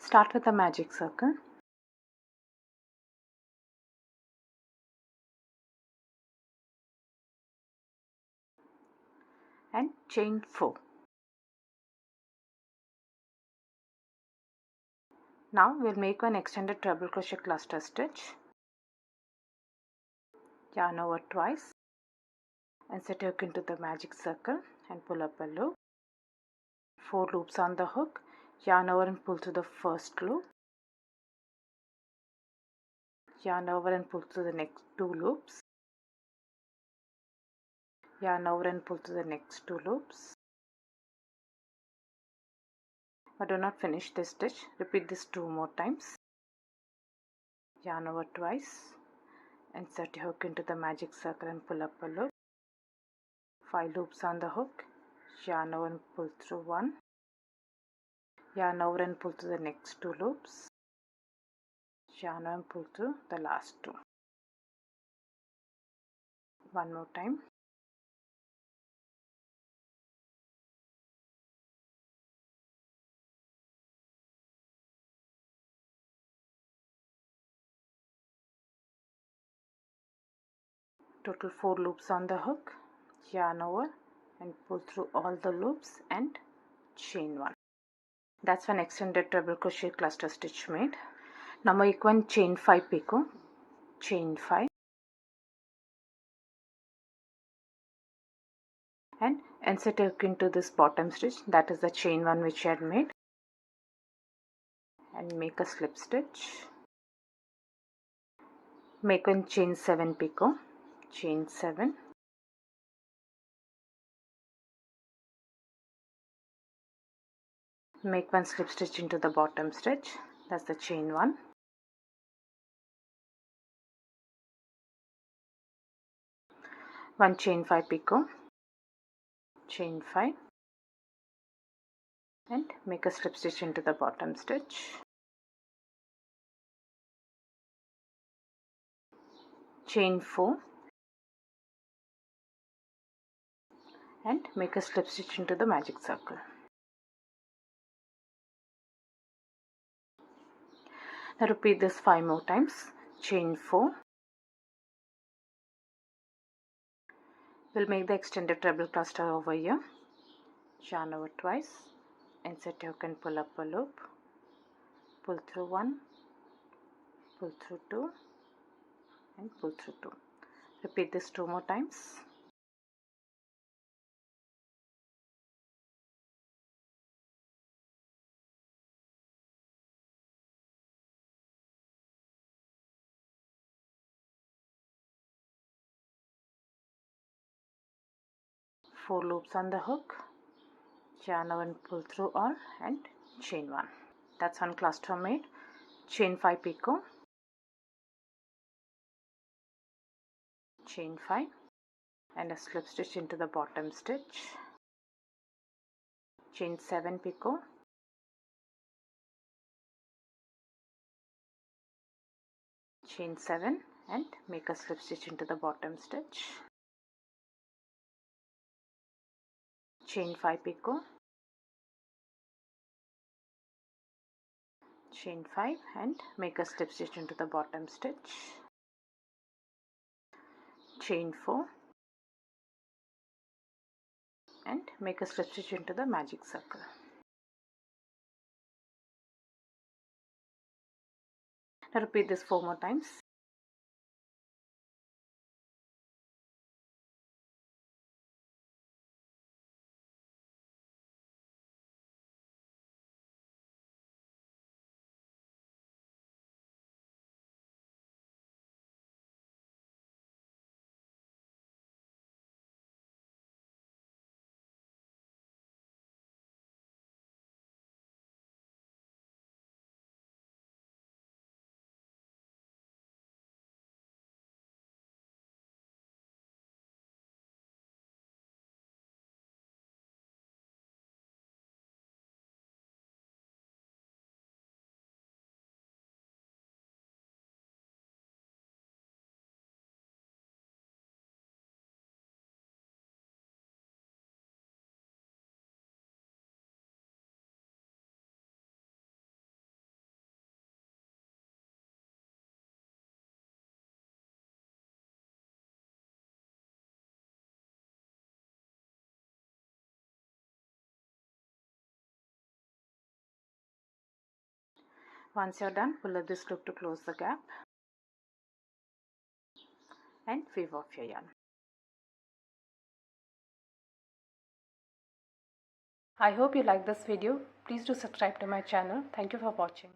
Start with a magic circle and chain 4. Now we'll make one extended treble crochet cluster stitch. Yarn over twice, insert your hook into the magic circle and pull up a loop. 4 loops on the hook, yarn over and pull through the first loop. Yarn over and pull through the next 2 loops. Yarn over and pull through the next 2 loops. But do not finish this stitch. Repeat this 2 more times. Yarn over twice, insert your hook into the magic circle and pull up a loop. 5 loops on the hook, yarn over and pull through 1. Yarn over and pull through the next 2 loops. Yarn over and pull through the last 2. One more time. Total 4 loops on the hook, yarn over and pull through all the loops and chain 1. That's one extended treble crochet cluster stitch made. Now make one chain 5 picot, chain 5 and insert a hook into this bottom stitch, that is the chain 1 which I had made, and make a slip stitch. Make one chain 7 picot, chain 7 make one slip stitch into the bottom stitch, that's the chain 1. One chain 5 picot, chain 5 and make a slip stitch into the bottom stitch. Chain 4 and make a slip stitch into the magic circle. Now repeat this 5 more times. Chain 4. We'll make the extended treble cluster over here. Yarn over twice, insert your hook and pull up a loop. Pull through 1, pull through 2 and pull through 2. Repeat this 2 more times. Four loops on the hook, yarn over and pull through all and chain 1. That's one cluster made. Chain 5 picot, chain 5 and a slip stitch into the bottom stitch. Chain 7 picot, chain 7 and make a slip stitch into the bottom stitch. Chain 5 picot, chain 5 and make a slip stitch into the bottom stitch. Chain 4 and make a slip stitch into the magic circle. Now repeat this 4 more times. Once you're done, pull up this loop to close the gap and weave off your yarn. I hope you like this video. Please do subscribe to my channel. Thank you for watching.